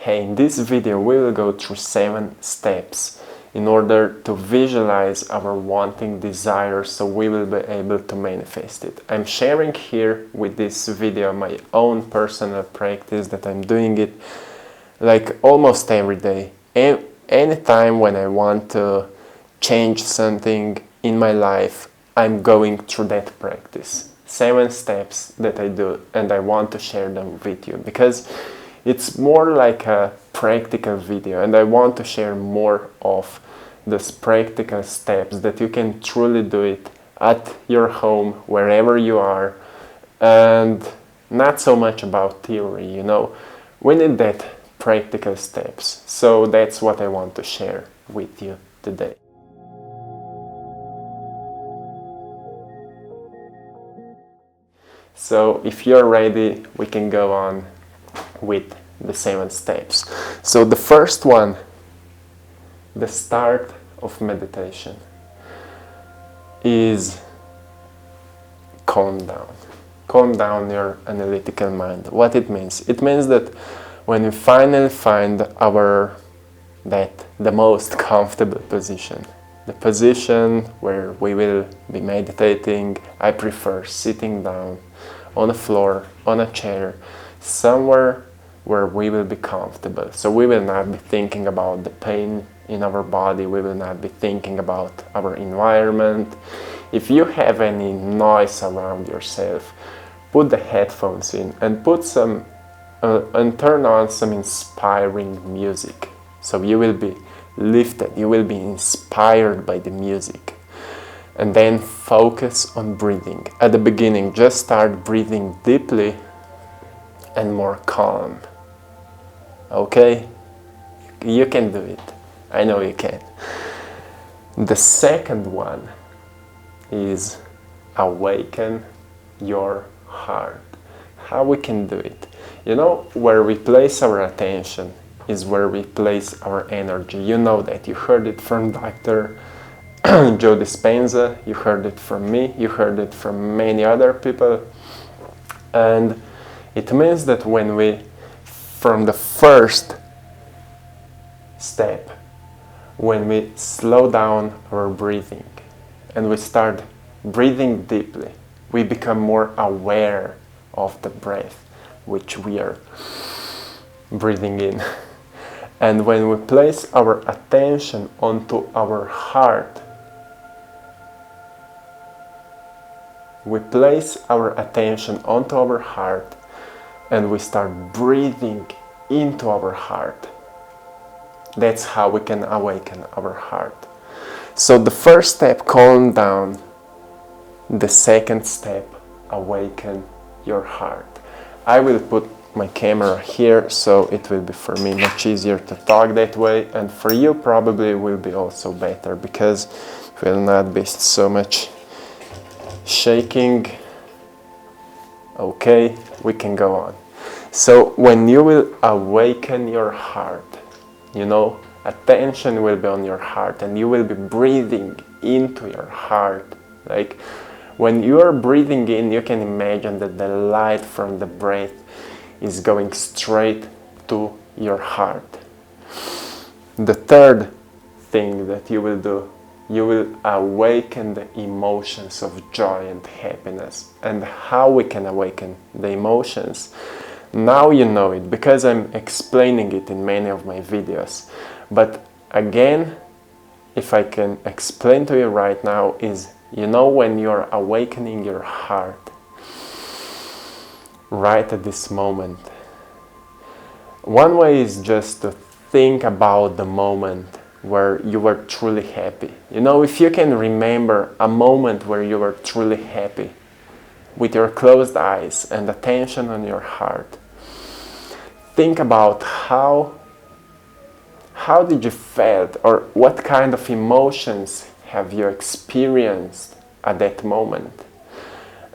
Hey, in this video we will go through 7 steps in order to visualize our wanting desire so we will be able to manifest it. I'm sharing here with this video my own personal practice that I'm doing it like almost every day. Anytime when I want to change something in my life, I'm going through that practice. 7 steps that I do, and I want to share them with you because it's more like a practical video, and I want to share more of those practical steps that you can truly do it at your home, wherever you are, and not so much about theory, you know. We need that practical steps. So that's what I want to share with you today. So if you're ready, we can go on with the 7 steps. So the first one, the start of meditation, is calm down. Calm down your analytical mind. What it means? It means that when we finally find the most comfortable position, the position where we will be meditating, I prefer sitting down on the floor, on a chair, somewhere where we will be comfortable. So we will not be thinking about the pain in our body, we will not be thinking about our environment. If you have any noise around yourself, put the headphones in and turn on some inspiring music. So you will be lifted, you will be inspired by the music. And then focus on breathing. At the beginning, just start breathing deeply and more calm. Okay? You can do it. I know you can. The second one is awaken your heart. How we can do it? You know, where we place our attention is where we place our energy. You know that. You heard it from Dr. Joe Dispenza, you heard it from me, you heard it from many other people. And it means that from the first step, when we slow down our breathing and we start breathing deeply, we become more aware of the breath which we are breathing in. And when we place our attention onto our heart, and we start breathing into our heart. That's how we can awaken our heart. So the first step, calm down. The second step, awaken your heart. I will put my camera here, so it will be for me much easier to talk that way, and for you probably will be also better because it will not be so much shaking. Okay, we can go on. So when you will awaken your heart, you know, attention will be on your heart and you will be breathing into your heart. Like when you are breathing in, you can imagine that the light from the breath is going straight to your heart. The third thing that you will do, you will awaken the emotions of joy and happiness. And how we can awaken the emotions? Now you know it because I'm explaining it in many of my videos. But again, if I can explain to you right now, is, you know, when you're awakening your heart, right at this moment, one way is just to think about the moment where you were truly happy. You know, if you can remember a moment where you were truly happy with your closed eyes and attention on your heart, think about how did you felt, or what kind of emotions have you experienced at that moment.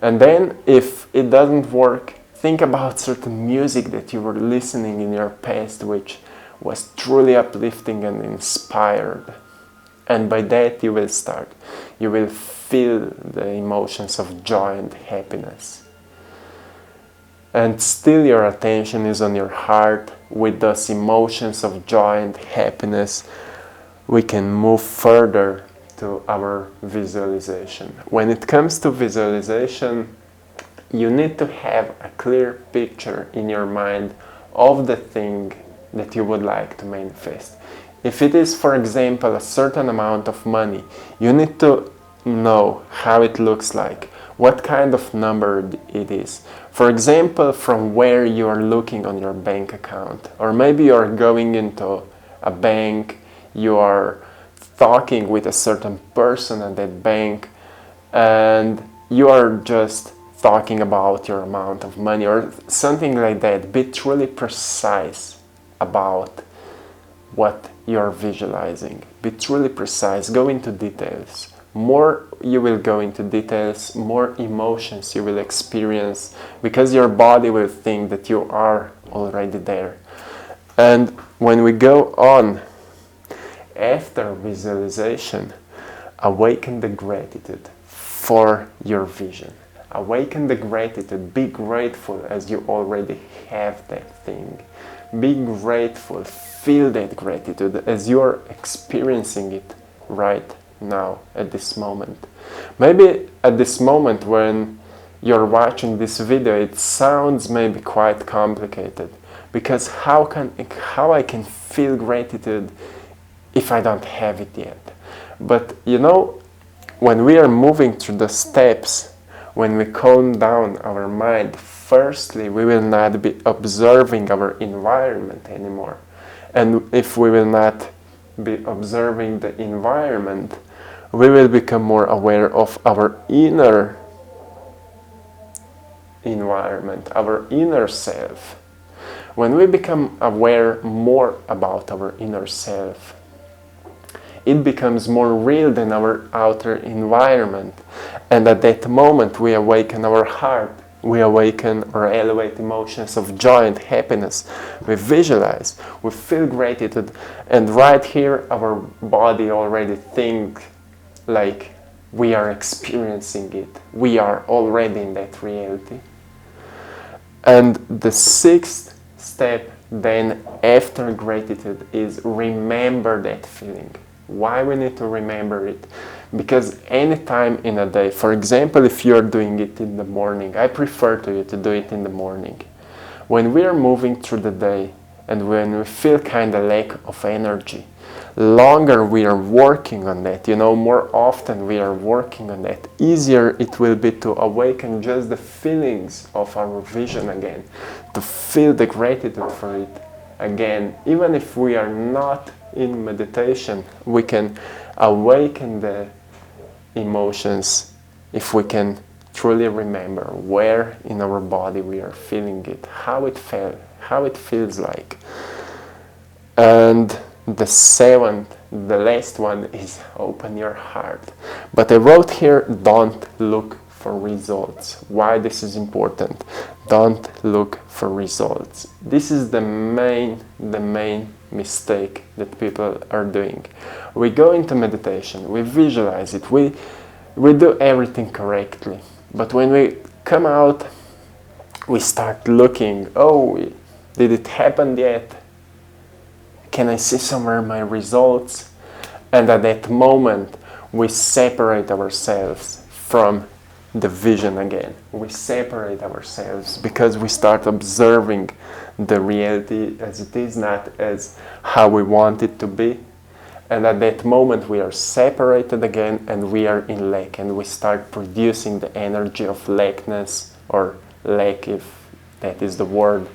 And then if it doesn't work, think about certain music that you were listening in your past which was truly uplifting and inspired. And by that you will feel the emotions of joy and happiness. And still your attention is on your heart, with those emotions of joy and happiness, we can move further to our visualization. When it comes to visualization, you need to have a clear picture in your mind of the thing that you would like to manifest. If it is, for example, a certain amount of money, you need to know how it looks like, what kind of number it is. For example, from where you are looking on your bank account, or maybe you are going into a bank, you are talking with a certain person at that bank, and you are just talking about your amount of money or something like that. Be truly precise about what you're visualizing. Be truly precise. Go into details. More you will go into details, more emotions you will experience, because your body will think that you are already there. And when we go on, after visualization, awaken the gratitude for your vision. Awaken the gratitude. Be grateful as you already have that thing. Be grateful. Feel that gratitude as you are experiencing it right now at this moment. Maybe at this moment when you're watching this video, it sounds maybe quite complicated, because how I can feel gratitude if I don't have it yet? But you know, when we are moving through the steps, when we calm down our mind, firstly, we will not be observing our environment anymore. And if we will not be observing the environment, we will become more aware of our inner environment, our inner self. When we become aware more about our inner self, it becomes more real than our outer environment. And at that moment, we awaken our heart. We awaken or elevate emotions of joy and happiness. We visualize, we feel gratitude, and right here, our body already thinks like we are experiencing it. We are already in that reality. And the sixth step then after gratitude is remember that feeling. Why we need to remember it? Because any time in a day, for example, if you're doing it in the morning, I prefer to you to do it in the morning. When we are moving through the day and when we feel kind of lack of energy, longer we are working on that, more often we are working on that, easier it will be to awaken just the feelings of our vision again, to feel the gratitude for it again. Even if we are not in meditation, we can awaken the emotions if we can truly remember where in our body we are feeling it, how it felt, how it feels like. And the seventh, the last one, is open your heart. But I wrote here, don't look for results. Why this is important? Don't look for results. This is the main mistake that people are doing. We go into meditation, we visualize it, we do everything correctly. But when we come out, we start looking, oh, did it happen yet? Can I see somewhere my results? And at that moment, we separate ourselves from the vision again. We separate ourselves because we start observing the reality as it is, not as how we want it to be. And at that moment, we are separated again and we are in lack, and we start producing the energy of lackness, or lack, if that is the word.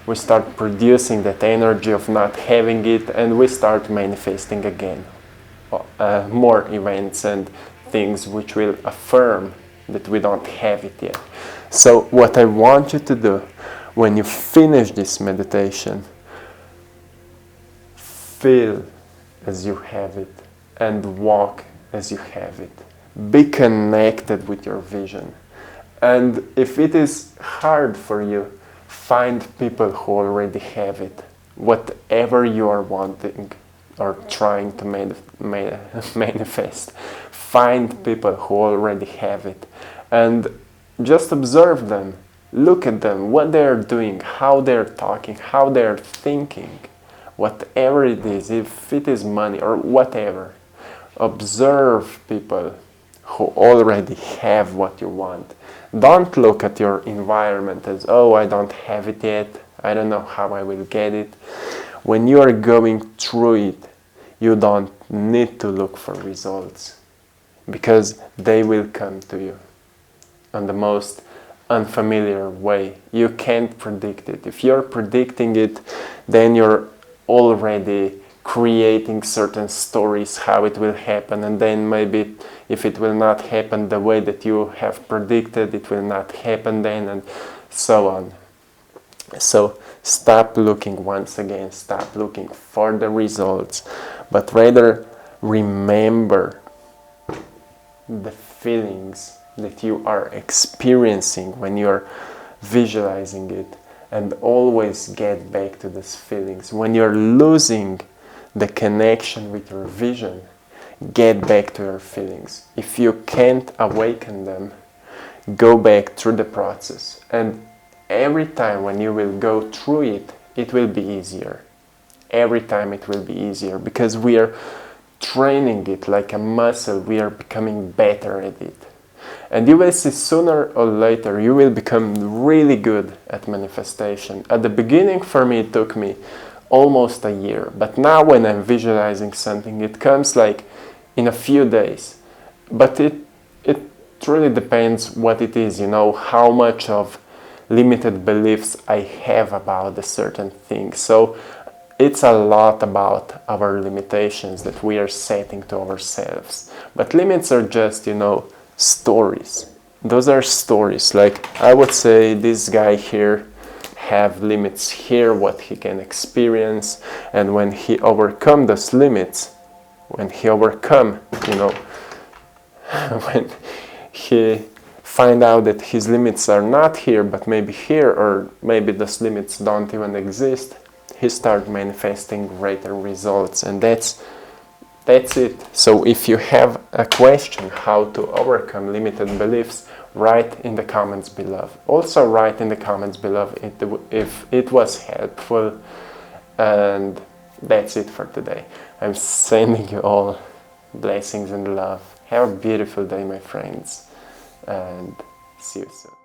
We start producing that energy of not having it, and we start manifesting again more events and things which will affirm that we don't have it yet. So what I want you to do when you finish this meditation, feel as you have it and walk as you have it. Be connected with your vision. And if it is hard for you, find people who already have it. Whatever you are wanting or trying to manifest, find people who already have it. And just observe them. Look at them, what they're doing, how they're talking, how they're thinking, whatever it is, if it is money or whatever. Observe people who already have what you want. Don't look at your environment as, oh, I don't have it yet, I don't know how I will get it. When you are going through it, you don't need to look for results, because they will come to you on the most unfamiliar way. You can't predict it. If you're predicting it, then you're already creating certain stories how it will happen, and then maybe if it will not happen the way that you have predicted, it will not happen then, and so on. So stop looking, once again, stop looking for the results, but rather remember the feelings that you are experiencing when you're visualizing it, and always get back to these feelings. When you're losing the connection with your vision, get back to your feelings. If you can't awaken them, go back through the process, and every time when you will go through it, it will be easier. Every time it will be easier, because we are training it like a muscle. We are becoming better at it. And you will see sooner or later you will become really good at manifestation. At the beginning, for me, it took me almost a year. But now when I'm visualizing something, it comes like in a few days. But it really depends what it is, you know, how much of limited beliefs I have about a certain thing. So it's a lot about our limitations that we are setting to ourselves. But limits are just, you know, stories. Those are stories. Like, I would say this guy here have limits here, what he can experience, and when he overcome those limits, when he overcome, you know, when he find out that his limits are not here, but maybe here, or maybe those limits don't even exist, he start manifesting greater results. And that's it. So if you have a question how to overcome limited beliefs, write in the comments below. Also write in the comments below if it was helpful. And that's it for today. I'm sending you all blessings and love. Have a beautiful day, my friends, and see you soon.